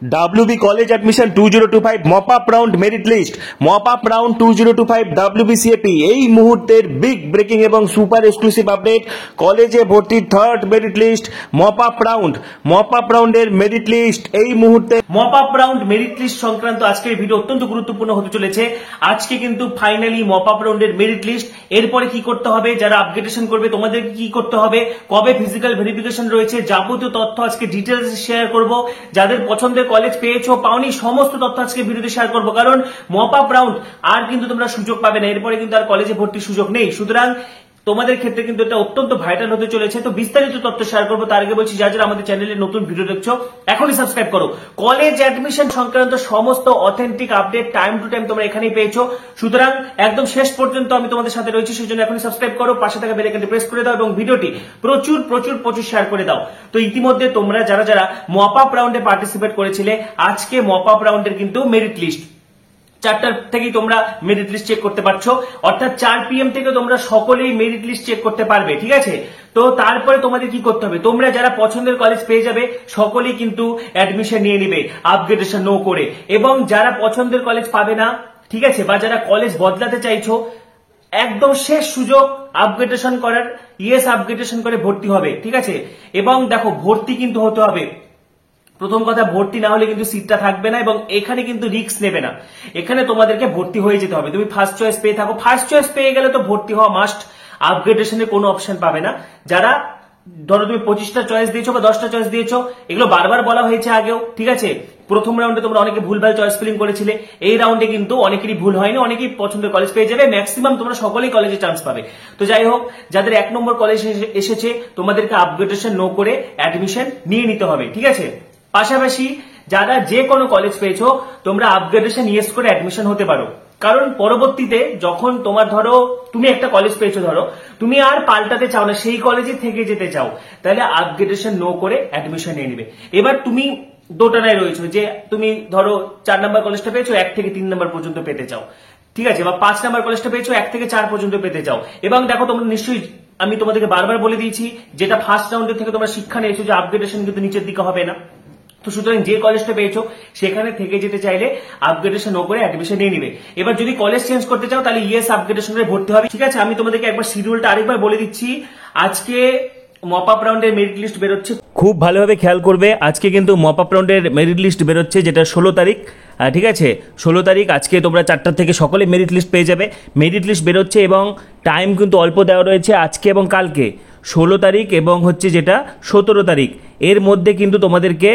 WB College Admission 2025 Mop Up Round Merit List, Mop Up Round 2025 WBCAP এই মুহূর্তের big breaking এবং super exclusive update. কলেজে ভর্তির third merit list mop up রাউন্ডের merit list এই মুহূর্তে mop up round merit list সংক্রান্ত আজকের ভিডিও অত্যন্ত গুরুত্বপূর্ণ হতে চলেছে। আজকে কিন্তু ফাইনালি মপ আপ রাউন্ডের মেরিট লিস্ট। এরপরে কি করতে হবে, যারা আপগ্রেডেশন করবে তোমাদেরকে কি করতে হবে, কবে ফিজিক্যাল ভেরিফিকেশন রয়েছে, যাবতীয় তথ্য আজকে ডিটেলস শেয়ার করব। যাদের পছন্দের কলেজ পেয়েছো পাওনি সমস্ত তথ্য আজকে ভিডিওতে শেয়ার করবো, কারণ মপ আপ রাউন্ড আর কিন্তু তোমরা সুযোগ পাবে না, এরপরে কিন্তু আর কলেজে ভর্তির সুযোগ নেই। সুতরাং তোমাদের ক্ষেত্রে কিন্তু এটা অত্যন্ত ভাইটাল হতে চলেছে। তো বিস্তারিত তথ্য শেয়ার করবো, তার আগে বলছি যারা আমাদের চ্যানেলে নতুন ভিডিও দেখছো এখনই সাবস্ক্রাইব করো। কলেজ অ্যাডমিশন সংক্রান্ত সমস্ত authentic update time to time তোমরা এখানেই পেয়েছো। সুতরাং একদম শেষ পর্যন্ত আমি তোমাদের সাথে রয়েছি, সেই জন্য এখনই সাবস্ক্রাইব করো, পাশে থাকা বেল আইকনটি প্রেস করে দাও এবং ভিডিওটি প্রচুর প্রচুর প্রচুর শেয়ার করে দাও। তো ইতিমধ্যে তোমরা যারা মপ আপ রাউন্ডে পার্টিসিপেট করেছিলে, আজকে মপ আপ রাউন্ডের কিন্তু মেরিট লিস্ট 4টার থেকেই তোমরা মেরিট লিস্ট চেক করতে পারছো, অর্থাৎ 4 PM থেকে তোমরা সকলেই মেরিট লিস্ট চেক করতে পারবে, ঠিক আছে। তো তারপরে তোমাদের কি করতে হবে, তোমরা যারা পছন্দের কলেজ পেয়ে যাবে সকলেই কিন্তু অ্যাডমিশন নিয়ে নিবে আপগ্রেডেশন নো করে, এবং যারা পছন্দের কলেজ পাবে না, ঠিক আছে, বা যারা কলেজ বদলাতে চাইছো, একদম শেষ সুযোগ আপগ্রেডেশন করার, ইয়েস আপগ্রেডেশন করে ভর্তি হবে, ঠিক আছে। এবং দেখো ভর্তি কিন্তু হতে হবে, প্রথম কথা ভর্তি না হলে কিন্তু সিটটা থাকবে না, এবং এখানে কিন্তু রিস্ক নেবে না, এখানে তোমাদেরকে ভর্তি হয়ে যেতে হবে। তুমি ফার্স্ট চয়েস পেয়ে থাকো, ফার্স্ট চয়েস পেয়ে গেলে তো ভর্তি হওয়া মাস্ট, আপগ্রেডেশনের কোনো অপশন পাবে না। যারা ধরো তুমি 25টা চয়েস দিয়েছো বা 10টা চয়েস দিয়েছো, এগুলো বারবার বলা হয়েছে আগেও, ঠিক আছে। প্রথম রাউন্ডে তোমরা অনেকে ভুলভাল চয়েস ফিলিং করেছিলে, এই রাউন্ডে কিন্তু অনেকেরই ভুল হয়নি, অনেকেই পছন্দের কলেজ পেয়ে যাবে, ম্যাক্সিমাম তোমরা সকলেই কলেজে চান্স পাবে। তো যাই হোক, যাদের 1 নম্বর কলেজ এসেছে তোমাদেরকে আপগ্রেডেশন নো করে অ্যাডমিশন নিয়ে নিতে হবে, ঠিক আছে। পাশাপাশি যারা যে কোনো কলেজ পেয়েছো তোমরা আপগ্রেডেশন ইয়েস করে অ্যাডমিশন হতে পারো, কারণ পরবর্তীতে যখন তোমার ধরো তুমি একটা কলেজ পেয়েছো, ধরো তুমি আর পাল্টাতে চাও না, সেই কলেজে থেকে যেতে চাও, তাহলে আপগ্রেডেশন নো করে অ্যাডমিশন নিয়ে নিবে। এবার তুমি দোটানায় রয়েছো যে তুমি ধরো 4 নম্বর কলেজটা পেয়েছো, 1 থেকে 3 নম্বর পর্যন্ত পেতে চাও, ঠিক আছে, বা 5 নম্বর কলেজটা পেয়েছো, 1 থেকে 4 পর্যন্ত পেতে চাও। এবং দেখো তোমরা নিশ্চয়ই, আমি তোমাদেরকে বারবার বলে দিয়েছি, যেটা ফার্স্ট রাউন্ডের থেকে তোমরা শিক্ষা নিয়েছো যে আপগ্রেডেশন কিন্তু নিচের দিকে হবে না। তো সুতরাং যে কলেজটা পেয়েছো সেখানে থেকে যেতে চাইলে আপগ্রেডেশন নো করে অ্যাডমিশন নিয়ে নিবে। এবার যদি কলেজ চেঞ্জ করতে চাও তাহলে ইয়েস আপগ্রেডেশন করে ভর্তি হবে, ঠিক আছে। আমি তোমাদেরকে একবার শিডিউলটা আরেকবার বলে দিচ্ছি। আজকে মপ আপ রাউন্ডের মেরিট লিস্ট বেরোচ্ছে, খুব ভালোভাবে খেয়াল করবে। আজকে কিন্তু মপ আপ রাউন্ডের মেরিট লিস্ট বেরোচ্ছে, যেটা 16 তারিখ, ঠিক আছে। 16 তারিখ আজকে তোমরা 4টা থেকে সকলে মেরিট লিস্ট পেয়ে যাবে। মেরিট লিস্ট বেরোচ্ছে এবং টাইম কিন্তু অল্প দেওয়া রয়েছে, আজকে এবং কালকে 16 তারিখ এবং হচ্ছে যেটা 17 তারিখ, এর মধ্যে কিন্তু তোমাদেরকে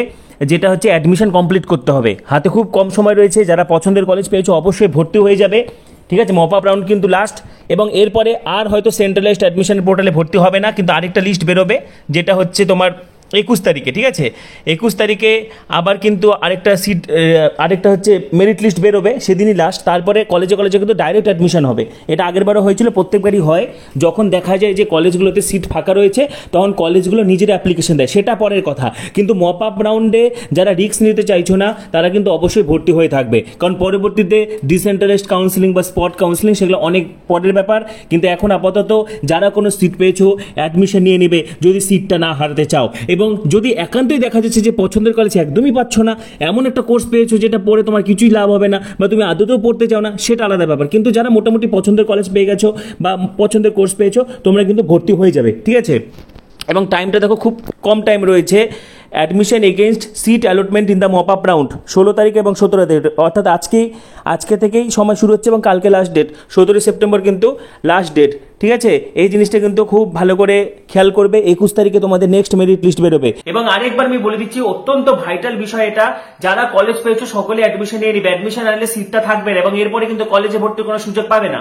যেটা হচ্ছে অ্যাডমিশন কমপ্লিট করতে হবে। হাতে খুব কম সময় রয়েছে, যারা পছন্দের কলেজ পেয়েছো অবশ্যই ভর্তি হয়ে যাবে, ঠিক আছে। মপ আপ রাউন্ড কিন্তু লাস্ট, এবং এরপরে আর হয়তো সেন্ট্রালাইজড অ্যাডমিশন পোর্টালে ভর্তি হবে না, কিন্তু আরেকটা লিস্ট বেরোবে যেটা হচ্ছে তোমার 21 তারিখে, ঠিক আছে। 21 তারিখে আবার কিন্তু আরেকটা হচ্ছে মেরিট লিস্ট বেরোবে, সেদিনই লাস্ট। তারপরে কলেজে কিন্তু ডাইরেক্ট অ্যাডমিশন হবে। এটা আগেরবারও হয়েছিল, প্রত্যেকবারই হয়, যখন দেখা যায় যে কলেজগুলোতে সিট ফাঁকা রয়েছে তখন কলেজগুলো নিজের অ্যাপ্লিকেশন দেয়, সেটা পরের কথা। কিন্তু মপ আপ রাউন্ডে যারা রিস্ক নিতে চাইছো না তারা কিন্তু অবশ্যই ভর্তি হয়ে থাকবে, কারণ পরবর্তীতে ডিসেন্ট্রালাইজড কাউন্সিলিং বা স্পট কাউন্সিলিং সেগুলো অনেক পরের ব্যাপার। কিন্তু এখন আপাতত যারা কোনো সিট পেয়েছো অ্যাডমিশন নিয়ে নেবে যদি সিটটা না হারাতে চাও, এবং যদি একান্তই দেখা যাচ্ছে যে পছন্দের কলেজ একদমই পাচ্ছ না, এমন একটা কোর্স পেয়েছো যেটা পড়ে তোমার কিছুই লাভ হবে না বা তুমি আদতেও পড়তে চাও না, সেটা আলাদা ব্যাপার। কিন্তু যারা মোটামুটি পছন্দের কলেজ পেয়ে গেছো বা পছন্দের কোর্স পেয়েছো তোমরা কিন্তু ভর্তি হয়ে যাবে, ঠিক আছে। এবং টাইমটা দেখো খুব কম টাইম রয়েছে। Admission against seat allotment in the mop up round 16 তারিখ এবং 17 তারিখ, অর্থাৎ আজকে থেকেই সময় শুরু হচ্ছে এবং কালকে লাস্ট ডেট, 17 সেপ্টেম্বর কিন্তু লাস্ট ডেট, ঠিক আছে। এই জিনিসটা কিন্তু খুব ভালো করে খেয়াল করবে। 21 তারিখে তোমাদের নেক্সট মেরিট লিস্ট বেরোবে। এবং আরেকবার আমি বলে দিচ্ছি, অত্যন্ত ভাইটাল বিষয় এটা, যারা কলেজ পেয়েছো সকলে অ্যাডমিশন নিয়ে নিবে, অ্যাডমিশন আনলে সিটটা থাকবে না এবং এরপরে কিন্তু কলেজে ভর্তির কোনো সুযোগ পাবে না।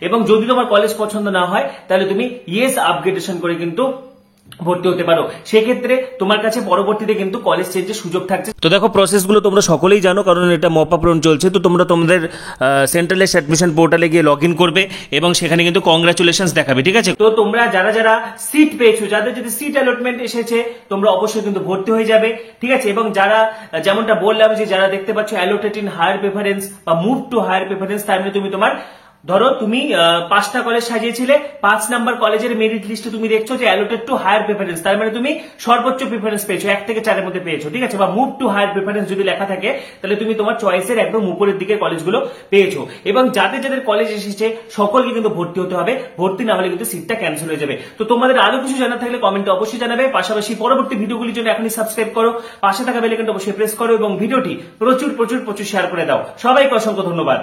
এবং যদি তোমার কলেজ পছন্দ না হয় তাহলে তুমি ইয়েস আপগ্রেডেশন করে কিন্তু ভর্তি হতে পারো, সেক্ষেত্রে তোমার কাছে পরবর্তীতে কিন্তু কলেজ চেঞ্জের সুযোগ থাকছে। তো দেখো প্রসেসগুলো তোমরা সকলেই জানো, কারণ এটা মপ আপ রাউন্ড চলছে। তো তোমরা তোমাদের সেন্ট্রালাইজড অ্যাডমিশন পোর্টালে গিয়ে লগ ইন করবে এবং সেখানে কিন্তু কংগ্রাচুলেশনস দেখাবে, ঠিক আছে। তো তোমরা যারা সিট পেয়েছো, যাদের যদি সিট অ্যালটমেন্ট এসেছে তোমরা অবশ্যই কিন্তু ভর্তি হয়ে যাবে, ঠিক আছে। এবং যারা যেমনটা বললাম যে যারা দেখতে পাচ্ছ অ্যালোটেড ইন হায়ার প্রেফারেন্স বা মুভ টু হায়ার প্রেফারেন্স, তার মানে তুমি তোমার ধরো তুমি 5টা কলেজ সাজিয়েছিলে, 5 নাম্বার কলেজের মেরিট লিস্টে তুমি দেখছো যে অ্যালোটেড টু হায়ার প্রেফারেন্স, তার মানে তুমি সর্বোচ্চ প্রেফারেন্স পেয়েছো, 1 থেকে 4 এর মধ্যে পেয়েছো, ঠিক আছে, বা মুভ টু হায়ার প্রেফারেন্স যদি লেখা থাকে তাহলে তুমি তোমার চয়েসের একদম উপরের দিকের কলেজগুলো পেয়েছো। এবং যাদের যাদের কলেজ এসেছে সকলকে কিন্তু ভর্তি হতে হবে, ভর্তি না হলে কিন্তু সিটটা ক্যান্সেল হয়ে যাবে। তো তোমাদের আরো কিছু জানার থাকলে কমেন্টে অবশ্যই জানাবে, পাশাপাশি পরবর্তী ভিডিওগুলির জন্য এখনই সাবস্ক্রাইব করো, পাশে থাকা বেল আইকনটা অবশ্যই প্রেস করো এবং ভিডিওটি প্রচুর প্রচুর প্রচুর শেয়ার করে দাও। সবাইকে অসংখ্য ধন্যবাদ।